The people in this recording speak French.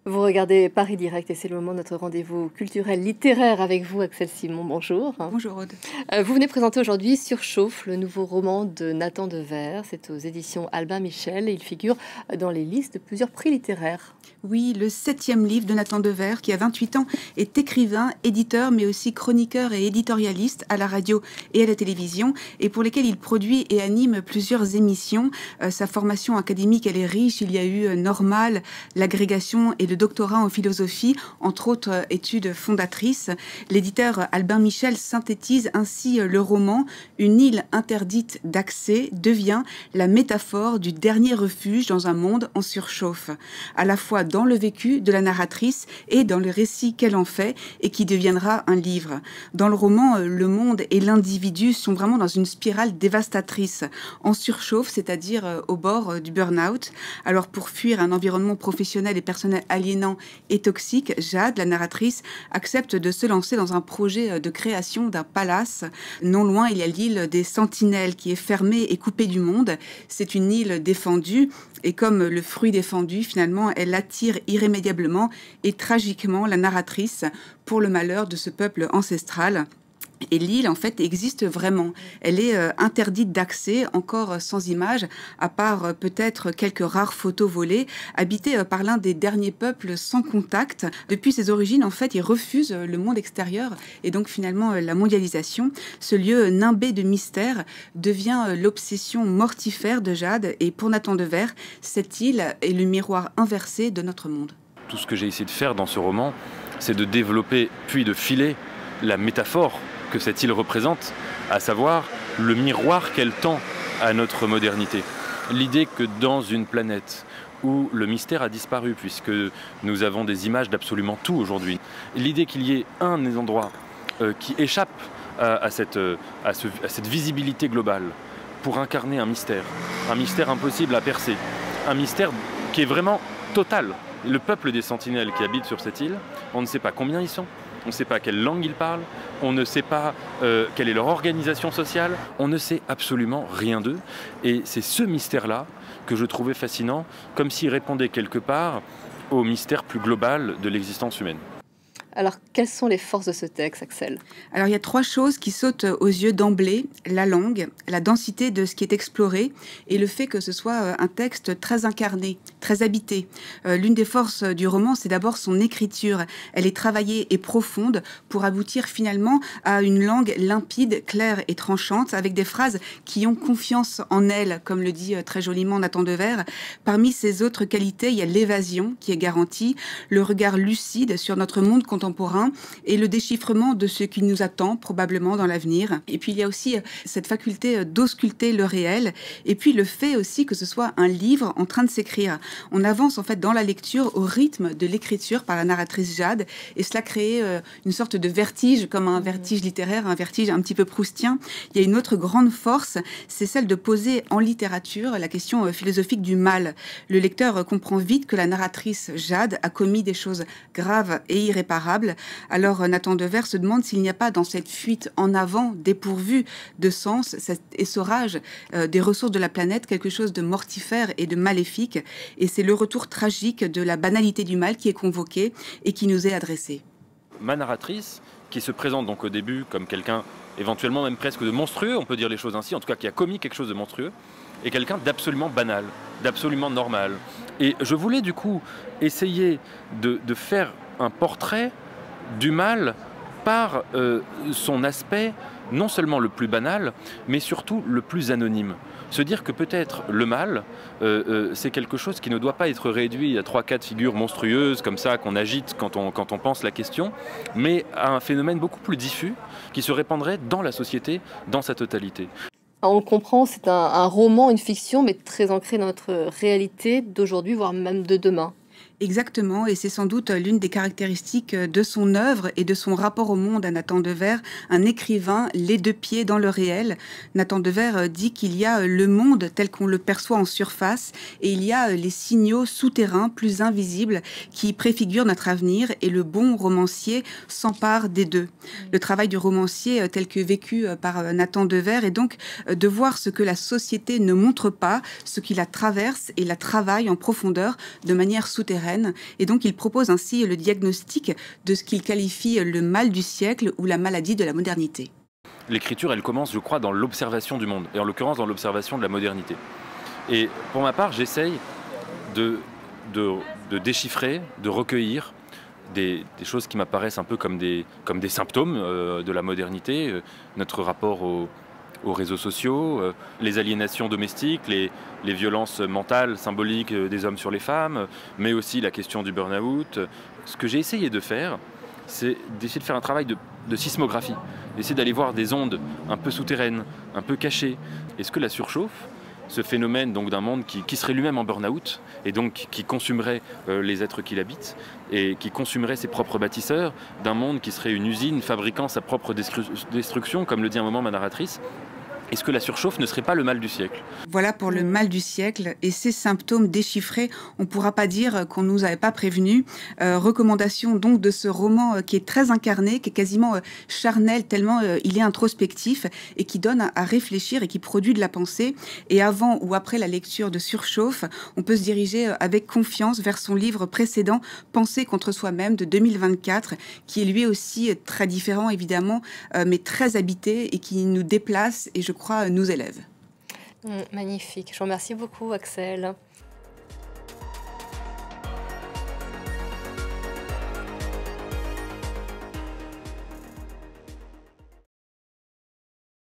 Vous regardez Paris Direct et c'est le moment de notre rendez-vous culturel littéraire avec vous, Axel Simon. Bonjour. Bonjour Aude. Vous venez présenter aujourd'hui Surchauffe, le nouveau roman de Nathan Dever. C'est aux éditions Albin Michel et il figure dans les listes de plusieurs prix littéraires. Oui, le 7e livre de Nathan Dever, qui a 28 ans, est écrivain, éditeur, mais aussi chroniqueur et éditorialiste à la radio et à la télévision, et pour lesquels il produit et anime plusieurs émissions. Sa formation académique, elle est riche. Il y a eu Normal, l'agrégation et le doctorat en philosophie, entre autres études fondatrices. L'éditeur Albin Michel synthétise ainsi le roman. Une île interdite d'accès devient la métaphore du dernier refuge dans un monde en surchauffe, à la fois dans le vécu de la narratrice et dans le récit qu'elle en fait et qui deviendra un livre. Dans le roman, le monde et l'individu sont vraiment dans une spirale dévastatrice, en surchauffe, c'est-à-dire au bord du burn-out. Alors pour fuir un environnement professionnel et personnel aliénant et toxique, Jade, la narratrice, accepte de se lancer dans un projet de création d'un palace. Non loin, il y a l'île des Sentinelles qui est fermée et coupée du monde. C'est une île défendue et comme le fruit défendu, finalement, elle attire irrémédiablement et tragiquement la narratrice pour le malheur de ce peuple ancestral. Et l'île, en fait, existe vraiment. Elle est interdite d'accès, encore sans image, à part peut-être quelques rares photos volées, habitée par l'un des derniers peuples sans contact. Depuis ses origines, en fait, il refuse le monde extérieur et donc finalement la mondialisation. Ce lieu nimbé de mystère devient l'obsession mortifère de Jade. Et pour Nathan Dever, cette île est le miroir inversé de notre monde. Tout ce que j'ai essayé de faire dans ce roman, c'est de développer puis de filer la métaphore que cette île représente, à savoir le miroir qu'elle tend à notre modernité. L'idée que dans une planète où le mystère a disparu, puisque nous avons des images d'absolument tout aujourd'hui, l'idée qu'il y ait un des endroits qui échappe à cette visibilité globale pour incarner un mystère impossible à percer, un mystère qui est vraiment total. Le peuple des Sentinelles qui habitent sur cette île, on ne sait pas combien ils sont, on ne sait pas quelle langue ils parlent, on ne sait pas quelle est leur organisation sociale, on ne sait absolument rien d'eux. Et c'est ce mystère-là que je trouvais fascinant, comme s'il répondait quelque part au mystère plus global de l'existence humaine. Alors, quelles sont les forces de ce texte, Axel? Alors, il y a 3 choses qui sautent aux yeux d'emblée: la langue, la densité de ce qui est exploré et le fait que ce soit un texte très incarné, très habité. L'une des forces du roman, c'est d'abord son écriture. Elle est travaillée et profonde pour aboutir finalement à une langue limpide, claire et tranchante, avec des phrases qui ont confiance en elle, comme le dit très joliment Nathan Dever. Parmi ces autres qualités, il y a l'évasion qui est garantie, le regard lucide sur notre monde contemporain et le déchiffrement de ce qui nous attend probablement dans l'avenir. Et puis il y a aussi cette faculté d'ausculter le réel et puis le fait aussi que ce soit un livre en train de s'écrire. On avance en fait dans la lecture au rythme de l'écriture par la narratrice Jade et cela crée une sorte de vertige, comme un vertige littéraire, un vertige un petit peu proustien. Il y a une autre grande force, c'est celle de poser en littérature la question philosophique du mal. Le lecteur comprend vite que la narratrice Jade a commis des choses graves et irréparables. Alors Nathan Dever se demande s'il n'y a pas dans cette fuite en avant dépourvue de sens, cet essorage des ressources de la planète, quelque chose de mortifère et de maléfique. Et c'est le retour tragique de la banalité du mal qui est convoqué et qui nous est adressé. Ma narratrice, qui se présente donc au début comme quelqu'un éventuellement même presque de monstrueux, on peut dire les choses ainsi, en tout cas qui a commis quelque chose de monstrueux, est quelqu'un d'absolument banal, d'absolument normal. Et je voulais du coup essayer de faire un portrait du mal par son aspect non seulement le plus banal, mais surtout le plus anonyme. Se dire que peut-être le mal, c'est quelque chose qui ne doit pas être réduit à 3-4 figures monstrueuses comme ça qu'on agite quand on pense la question, mais à un phénomène beaucoup plus diffus qui se répandrait dans la société, dans sa totalité. On le comprend, c'est un roman, une fiction, mais très ancré dans notre réalité d'aujourd'hui, voire même de demain. Exactement, et c'est sans doute l'une des caractéristiques de son œuvre et de son rapport au monde à Nathan Dever, un écrivain les 2 pieds dans le réel. Nathan Dever dit qu'il y a le monde tel qu'on le perçoit en surface et il y a les signaux souterrains plus invisibles qui préfigurent notre avenir et le bon romancier s'empare des deux. Le travail du romancier tel que vécu par Nathan Dever est donc de voir ce que la société ne montre pas, ce qui la traverse et la travaille en profondeur de manière souterraine. souterraine. Et donc, il propose ainsi le diagnostic de ce qu'il qualifie le mal du siècle ou la maladie de la modernité. L'écriture, elle commence, je crois, dans l'observation du monde, et en l'occurrence dans l'observation de la modernité. Et pour ma part, j'essaye de déchiffrer, de recueillir des choses qui m'apparaissent un peu comme des symptômes de la modernité, notre rapport aux réseaux sociaux, les aliénations domestiques, les violences mentales, symboliques des hommes sur les femmes, mais aussi la question du burn-out. Ce que j'ai essayé de faire, c'est d'essayer de faire un travail de sismographie, d'essayer d'aller voir des ondes un peu souterraines, un peu cachées. Est-ce que la surchauffe, ce phénomène donc d'un monde qui serait lui-même en burn-out et donc qui consumerait les êtres qui l'habitent et qui consumerait ses propres bâtisseurs, d'un monde qui serait une usine fabriquant sa propre destruction, comme le dit un moment ma narratrice. Est-ce que la surchauffe ne serait pas le mal du siècle ? Voilà pour le mal du siècle et ces symptômes déchiffrés, on ne pourra pas dire qu'on ne nous avait pas prévenus. Recommandation donc de ce roman qui est très incarné, qui est quasiment charnel tellement il est introspectif et qui donne à réfléchir et qui produit de la pensée. Et avant ou après la lecture de Surchauffe, on peut se diriger avec confiance vers son livre précédent, Penser contre soi-même de 2024, qui est lui aussi très différent évidemment, mais très habité et qui nous déplace et je crois nous élève. Magnifique. Je vous remercie beaucoup, Axel.